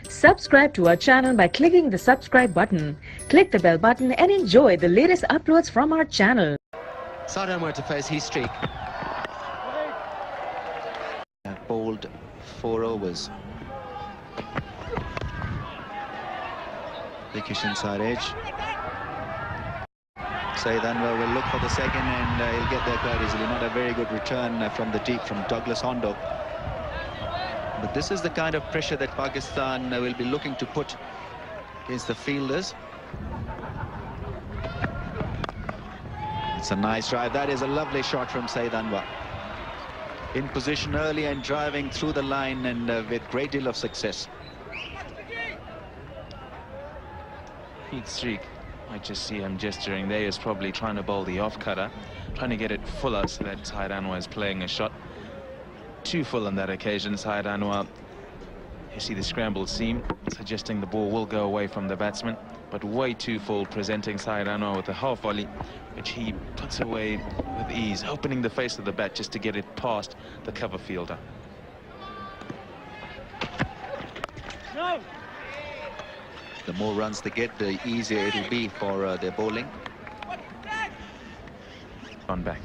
Subscribe to our channel by clicking the subscribe button. Click the bell button and enjoy the latest uploads from our channel. Saeed Anwar to face his streak. Bowled 4 overs. Dickish inside edge. Saeed Anwar will look for the second and he'll get there quite easily. Not a very good return from the deep from Douglas Hondo. But this is the kind of pressure that Pakistan will be looking to put against the fielders. It's a nice drive. That is a lovely shot from Saeed Anwar. In position early and driving through the line and with great deal of success. Heat streak. I just see him gesturing there. He's probably trying to bowl the off cutter, trying to get it fuller so that Saeed Anwar is playing a shot too full on that occasion. Saeed Anwar, you see the scrambled seam suggesting the ball will go away from the batsman, but way too full, presenting Saeed Anwar with a half volley which he puts away with ease, opening the face of the bat just to get it past the cover fielder. No. The more runs they get, the easier it'll be for their bowling. On back.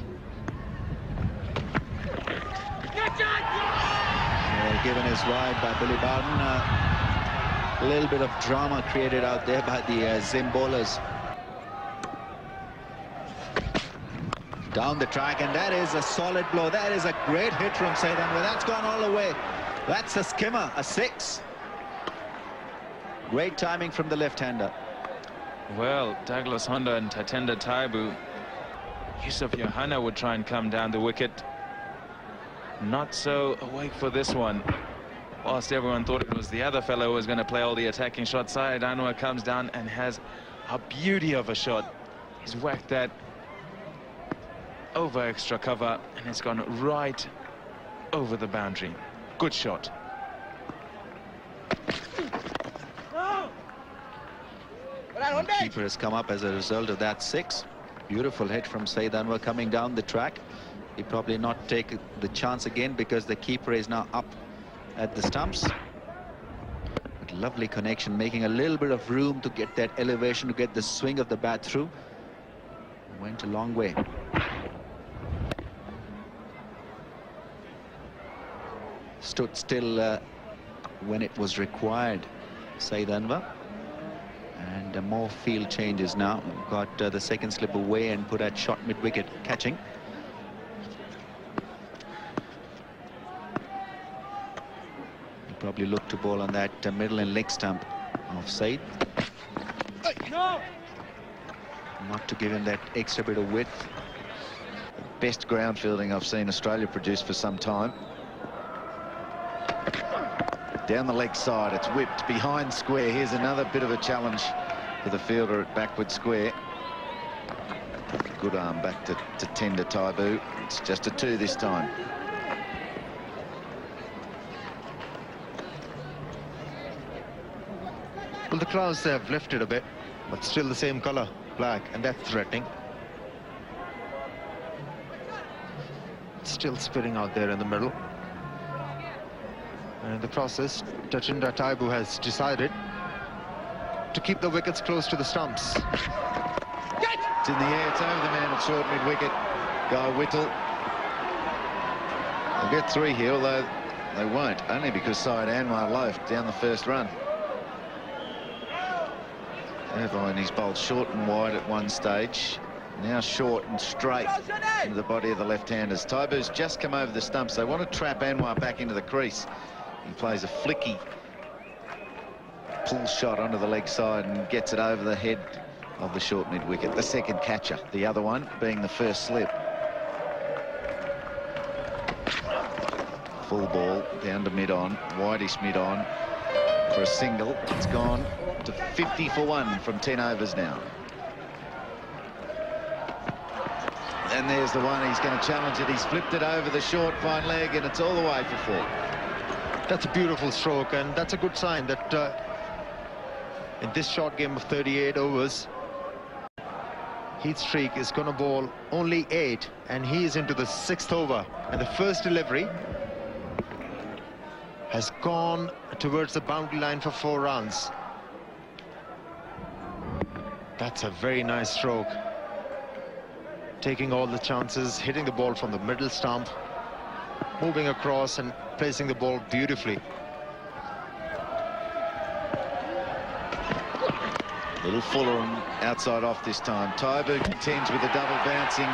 Given his wide by Billy Barton. A little bit of drama created out there by the Zim bowlers. Down the track, and that is a solid blow. That is a great hit from Saeed Anwar. That's gone all the way. That's a skimmer, a 6. Great timing from the left-hander. Well, Douglas Hondo and Tatenda Taibu, Yusuf Yohana would try and come down the wicket. Not so awake for this one. Whilst everyone thought it was the other fellow who was going to play all the attacking shots, Saeed Anwar comes down and has a beauty of a shot. He's whacked that over extra cover and it's gone right over the boundary. Good shot. The keeper has come up as a result of that 6. Beautiful hit from Saeed Anwar coming down the track. He probably not take the chance again because the keeper is now up at the stumps. But lovely connection, making a little bit of room to get that elevation, to get the swing of the bat through. Went a long way. Stood still when it was required, Saeed Anwar. And more field changes now. Got the second slip away and put at shot mid-wicket, catching. Probably look to bowl on that middle and leg stump of Saeed. No. Not to give him that extra bit of width. The best ground fielding I've seen Australia produce for some time. Down the leg side, it's whipped behind square. Here's another bit of a challenge for the fielder at backward square. Good arm back to Tatenda Taibu. It's just a 2 this time. Well, the clouds have lifted a bit, but still the same color, black, and that's threatening. It's still spitting out there in the middle. And in the process, Tatenda Taibu has decided to keep the wickets close to the stumps. It's in the air, it's over the man at short mid-wicket. Guy Whittle. They'll get 3 here, although they won't, only because Saeed Anwar loafed down the first run. Irvine, he's bowled short and wide at one stage. Now short and straight into the body of the left-handers. Taibu's just come over the stumps. They want to trap Anwar back into the crease. He plays a flicky pull shot onto the leg side and gets it over the head of the short mid-wicket. The second catcher, the other one being the first slip. Full ball down to mid-on, wideish mid-on for a single. It's gone to 50 for 1 from 10 overs now. And there's the one, he's going to challenge it. He's flipped it over the short fine leg and it's all the way for 4. That's a beautiful stroke, and that's a good sign that in this short game of 38 overs, Heat Streak is going to bowl only 8, and he is into the 6th over. And the first delivery has gone towards the boundary line for 4 runs. That's a very nice stroke. Taking all the chances, hitting the ball from the middle stump, moving across and placing the ball beautifully. Little fuller and outside off this time. Taibu contends with a double bouncing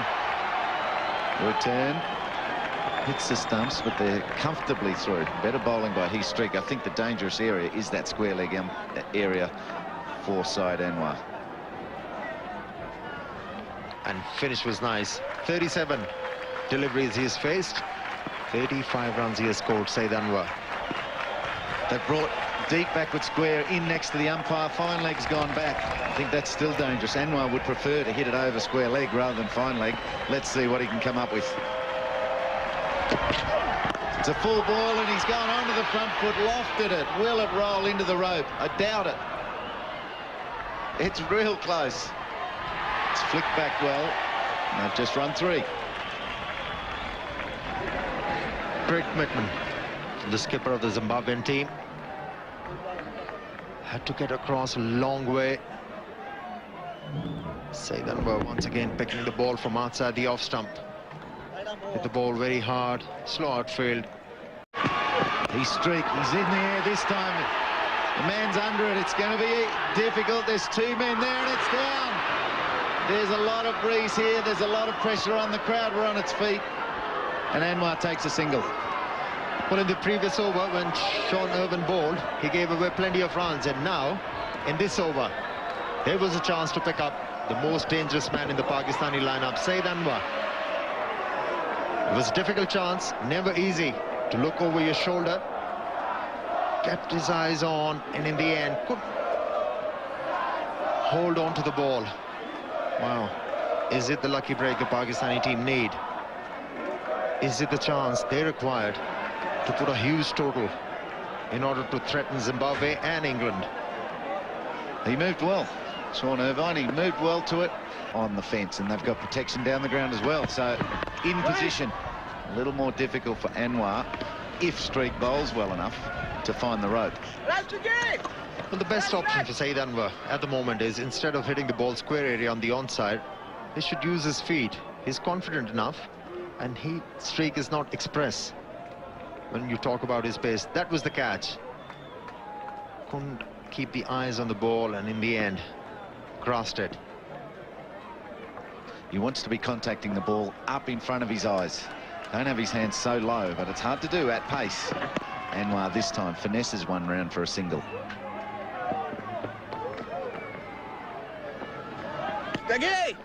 return. Hits the stumps, but they're comfortably through. Better bowling by Heath Streak. I think the dangerous area is that square leg area for Saeed Anwar. And finish was nice. 37 deliveries he has faced. 35 runs he has scored, Saeed Anwar. They brought deep backward square in next to the umpire. Fine leg's gone back. I think that's still dangerous. Anwar would prefer to hit it over square leg rather than fine leg. Let's see what he can come up with. It's a full ball and he's gone onto the front foot, lofted it. Will it roll into the rope? I doubt it. It's real close. It's flicked back well. And they've just run 3. Great commitment from the skipper of the Zimbabwean team. Had to get across a long way. Saeed Anwar once again picking the ball from outside the off stump. Hit the ball very hard, slow outfield. Heath Streak, he's in the air this time. The man's under it. It's going to be difficult. There's 2 men there and it's down. There's a lot of breeze here. There's a lot of pressure on the crowd. We're on its feet. And Anwar takes a single. Well, in the previous over, when Sean Irwin bowled, he gave away plenty of runs. And now, in this over, there was a chance to pick up the most dangerous man in the Pakistani lineup, Saeed Anwar. It was a difficult chance, never easy to look over your shoulder. Kept his eyes on, and in the end, could hold on to the ball. Wow. Is it the lucky break the Pakistani team need? Is it the chance they required to put a huge total in order to threaten Zimbabwe and England? He moved well, Sean Irvine. He moved well to it on the fence, and they've got protection down the ground as well. So in position, a little more difficult for Anwar if Streak bowls well enough to find the rope. Well, the best option for Saeed Anwar at the moment is, instead of hitting the ball square area on the onside, he should use his feet. He's confident enough, and Heath Streak is not express when you talk about his pace. That was the catch. Couldn't keep the eyes on the ball, and in the end, crossed it. He wants to be contacting the ball up in front of his eyes. Don't have his hands so low, but it's hard to do at pace. Anwar this time finesses one round for a single. It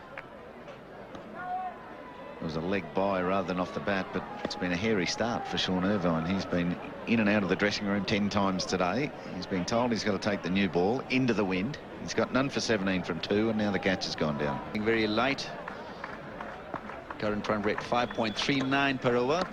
was a leg by rather than off the bat, but it's been a hairy start for Sean Irvine. He's been in and out of the dressing room 10 times today. He's been told he's got to take the new ball into the wind. He's got none for 17 from 2, and now the catch has gone down. Very light. Current run rate 5.39 per over.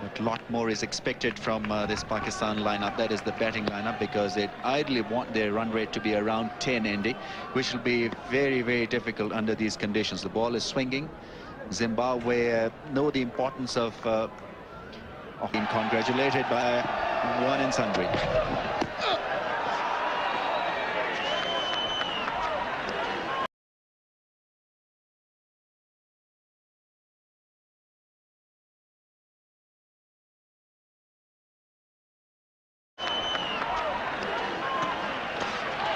A lot more is expected from this Pakistan lineup. That is the batting lineup, because they ideally want their run rate to be around 10, Andy, which will be very, very difficult under these conditions. The ball is swinging. Zimbabwe know the importance of being congratulated by one and sundry.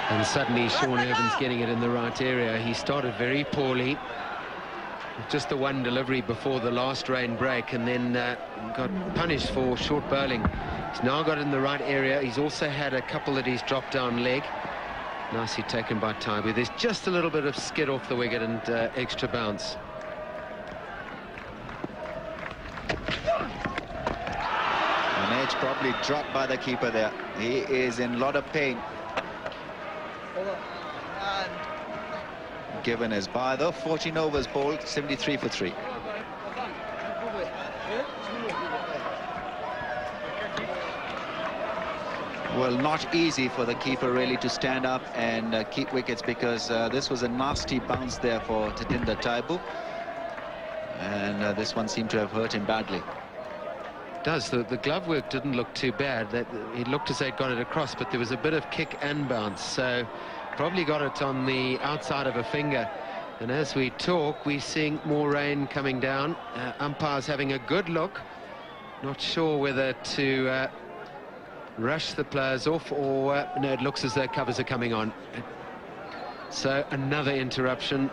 And suddenly Sean Irvin's getting it in the right area. He started very poorly. Just the one delivery before the last rain break, and then got punished for short bowling. He's now got it in the right area. He's also had a couple that he's dropped down leg. Nicely taken by Taibu. There's just a little bit of skid off the wicket and extra bounce. An edge probably dropped by the keeper there. He is in a lot of pain. Given his bye though, 14 overs bowled, 73 for 3. Well, not easy for the keeper really to stand up and keep wickets, because this was a nasty bounce there for Tatinder Taibu. and this one seemed to have hurt him badly. Does the glove work didn't look too bad. That it looked as though it got it across, but there was a bit of kick and bounce, so probably got it on the outside of a finger. And as we talk, we're seeing more rain coming down. Umpires having a good look, not sure whether to rush the players off or no, it looks as though covers are coming on. So another interruption.